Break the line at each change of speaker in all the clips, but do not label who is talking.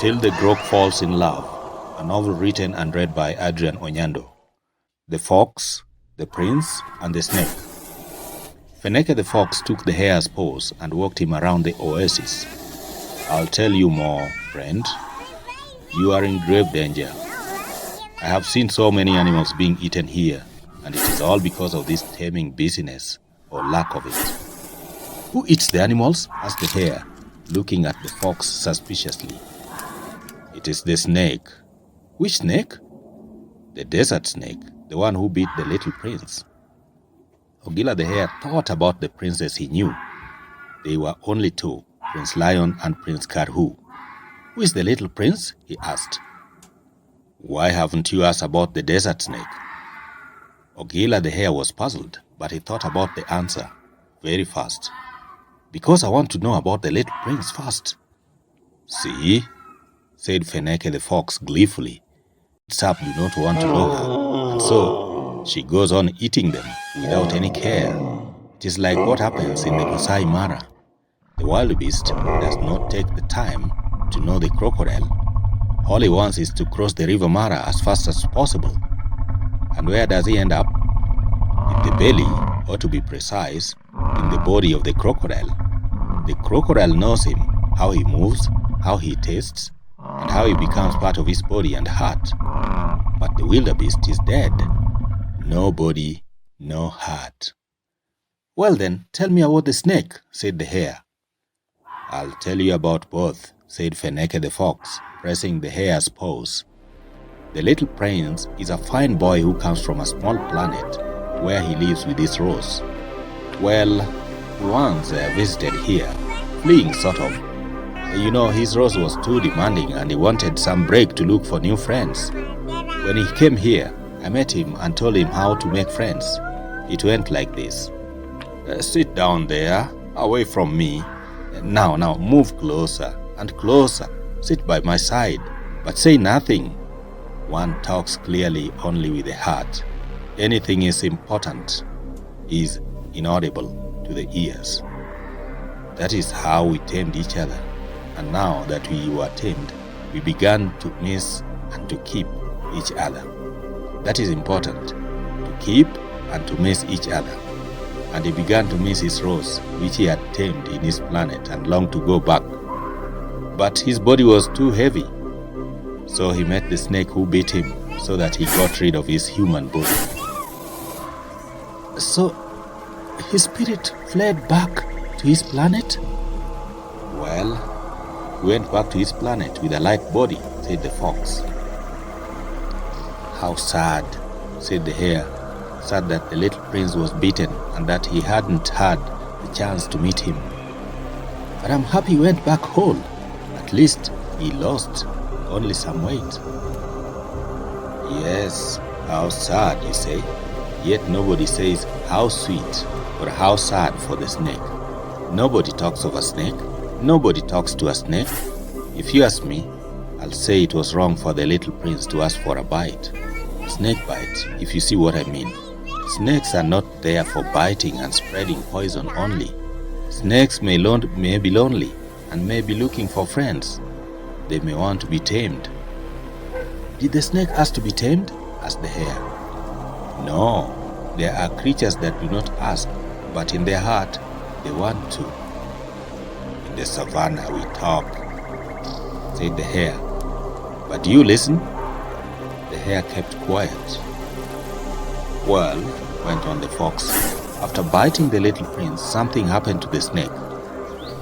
Till the Groke Falls in Love, a novel written and read by Adrian Onyando. The Fox, the Prince, and the Snake. Feneke the Fox took the hare's paws and walked him around the oasis. I'll tell you more, friend. You are in grave danger. I have seen so many animals being eaten here, and it is all because of this taming business, or lack of it. Who eats the animals? Asked the hare, looking at the fox suspiciously. It is the snake. Which snake? The desert snake, the one who beat the little prince. Ogila the hare thought about the princes he knew. They were only two, Prince Lion and Prince Karhu. Who is the little prince? He asked. Why haven't you asked about the desert snake? Ogila the hare was puzzled, but he thought about the answer very fast. Because I want to know about the little prince first. See? Said Feneke the fox gleefully. Sap do not want to know her, and so she goes on eating them without any care. It is like what happens in the Masai Mara. The wild beast does not take the time to know the crocodile. All he wants is to cross the river Mara as fast as possible. And where does he end up? In the belly, or to be precise, in the body of the crocodile. The crocodile knows him, how he moves, how he tastes, and how he becomes part of his body and heart. But the wildebeest is dead. No body, no heart. Well then, tell me about the snake, said the hare. I'll tell you about both, said Feneke the fox, pressing the hare's paws. The little prince is a fine boy who comes from a small planet where he lives with his rose. Well, once visited here, fleeing sort of. You know, his rose was too demanding and he wanted some break to look for new friends. When he came here, I met him and told him how to make friends. It went like this. Sit down there, away from me. Now, move closer and closer. Sit by my side, but say nothing. One talks clearly only with the heart. Anything is important, is inaudible to the ears. That is how we tamed each other. And now that we were tamed, we began to miss and to keep each other. That is important, to keep and to miss each other. and he began to miss his rose, which he had tamed in his planet, and longed to go back. But his body was too heavy, so he met the snake, who beat him so that he got rid of his human body. So his spirit fled back to his planet? Well, he went back to his planet with a light body, said the fox. How sad, said the hare. Sad that the little prince was beaten and that he hadn't had the chance to meet him. But I'm happy he went back whole. At least he lost only some weight. Yes, how sad, you say. Yet nobody says how sweet or how sad for the snake. Nobody talks of a snake. Nobody talks to a snake. If you ask me, I'll say it was wrong for the little prince to ask for a bite. Snake bite, if you see what I mean. Snakes are not there for biting and spreading poison only. Snakes may be lonely and may be looking for friends. They may want to be tamed. Did the snake ask to be tamed? Asked the hare. No, there are creatures that do not ask, but in their heart they want to. In the savannah we talk, said the hare. But do you listen? The hare kept quiet. Well, went on the fox, after biting the little prince, something happened to the snake.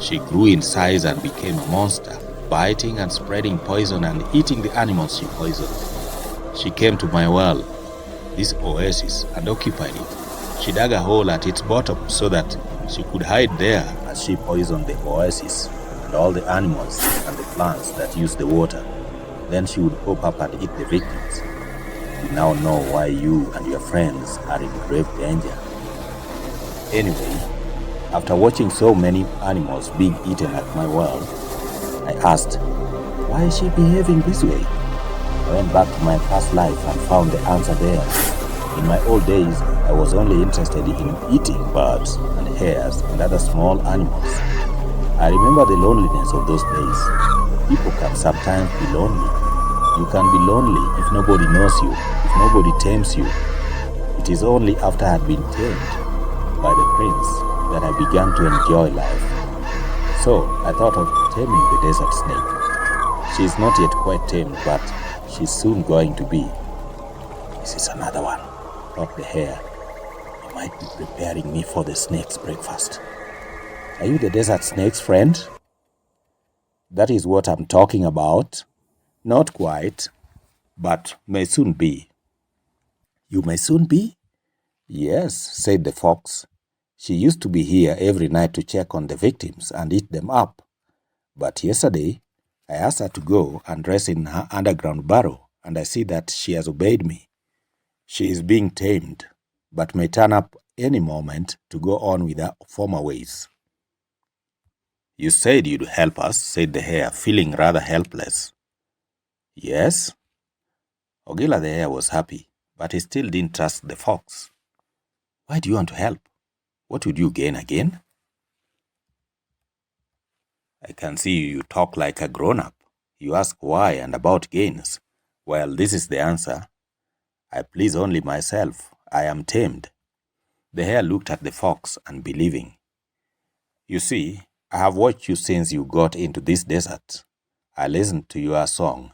She grew in size and became a monster, biting and spreading poison and eating the animals she poisoned. She came to my well, this oasis, and occupied it. She dug a hole at its bottom so that she could hide there as she poisoned the oasis and all the animals and the plants that use the water. Then she would pop up and eat the victims. You now know why you and your friends are in grave danger. Anyway, after watching so many animals being eaten at my well, I asked, why is she behaving this way? I went back to my past life and found the answer there. In my old days, I was only interested in eating birds and hares and other small animals. I remember the loneliness of those days. People can sometimes be lonely. You can be lonely if nobody knows you, if nobody tames you. It is only after I had been tamed by the prince that I began to enjoy life. So I thought of taming the desert snake. She is not yet quite tamed, but she's soon going to be. This is another one, thought the hare. You might be preparing me for the snake's breakfast. Are you the desert snake's friend? That is what I'm talking about. Not quite, but may soon be. You may soon be? Yes, said the fox. She used to be here every night to check on the victims and eat them up. But yesterday, I asked her to go and rest in her underground burrow, and I see that she has obeyed me. She is being tamed, but may turn up any moment to go on with her former ways. You said you'd help us, said the hare, feeling rather helpless. Yes? Ogila the hare was happy, but he still didn't trust the fox. Why do you want to help? What would you gain again? I can see you talk like a grown-up. You ask why and about gains. Well, this is the answer. I please only myself. I am tamed. The hare looked at the fox, unbelieving. You see, I have watched you since you got into this desert. I listened to your song.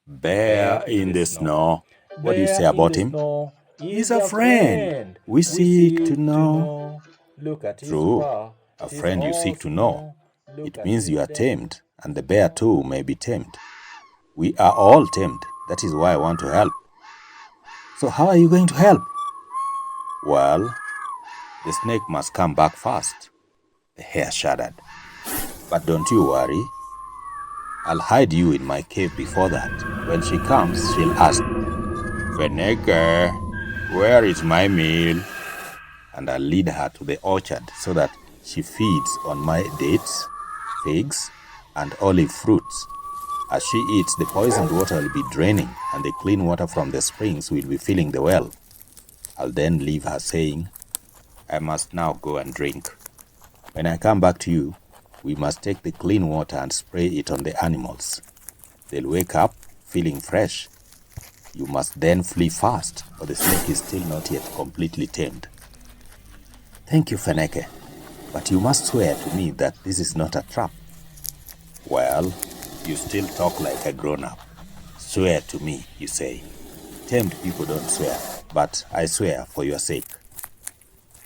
Bear in the snow. What do you say about him? He's a friend. We seek to know. True. A friend you seek to know. It means you are tamed, and the bear too may be tamed. We are all tamed. That is why I want to help. So how are you going to help? Well, the snake must come back first. The hare shuddered. But don't you worry. I'll hide you in my cave before that. When she comes, she'll ask, Feneke, where is my meal? And I'll lead her to the orchard so that she feeds on my dates, figs, and olive fruits. As she eats, the poisoned water will be draining, and the clean water from the springs will be filling the well. I'll then leave her saying, I must now go and drink. When I come back to you, we must take the clean water and spray it on the animals. They'll wake up feeling fresh. You must then flee fast, for the snake is still not yet completely tamed. Thank you, Feneke, but you must swear to me that this is not a trap. Well, you still talk like a grown-up. Swear to me, you say. Tamed people don't swear, but I swear for your sake.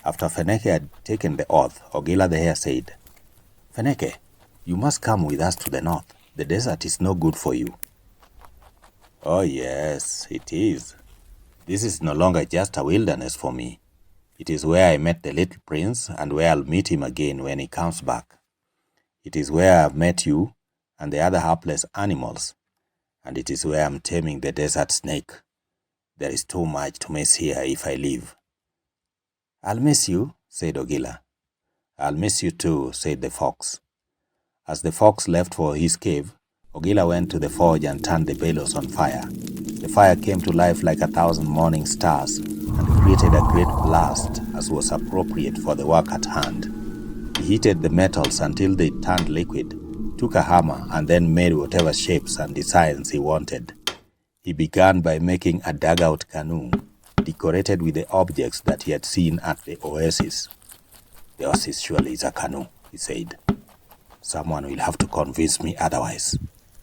After Feneke had taken the oath, Ogila the hare said, Feneke, you must come with us to the north. The desert is no good for you. Oh yes, it is. This is no longer just a wilderness for me. It is where I met the little prince and where I'll meet him again when he comes back. It is where I've met you and the other hapless animals. And it is where I'm taming the desert snake. There is too much to miss here if I leave. I'll miss you, said Ogila. I'll miss you too, said the fox. As the fox left for his cave, Ogila went to the forge and turned the bellows on fire. The fire came to life like 1,000 morning stars and created a great blast as was appropriate for the work at hand. He heated the metals until they turned liquid, took a hammer and then made whatever shapes and designs he wanted. He began by making a dugout canoe, decorated with the objects that he had seen at the oasis. The oasis surely is a canoe, he said. Someone will have to convince me otherwise.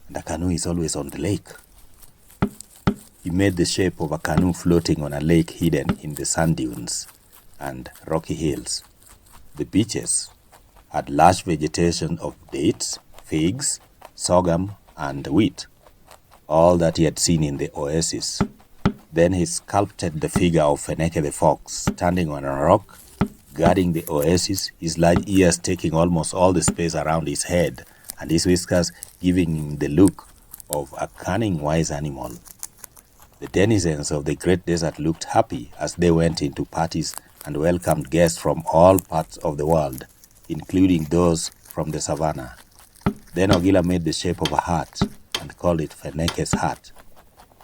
And a canoe is always on the lake. He made the shape of a canoe floating on a lake hidden in the sand dunes and rocky hills. The beaches had lush vegetation of dates, figs, sorghum, and wheat, all that he had seen in the oasis. Then he sculpted the figure of Feneke the fox, standing on a rock, guarding the oasis, his large ears taking almost all the space around his head, and his whiskers giving him the look of a cunning, wise animal. The denizens of the great desert looked happy as they went into parties and welcomed guests from all parts of the world, including those from the savannah. Then Ogila made the shape of a heart and called it Feneke's heart.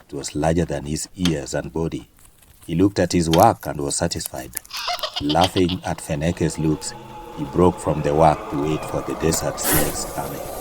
It was larger than his ears and body. He looked at his work and was satisfied. Laughing at Feneke's looks, he broke from the work to wait for the desert snake's coming.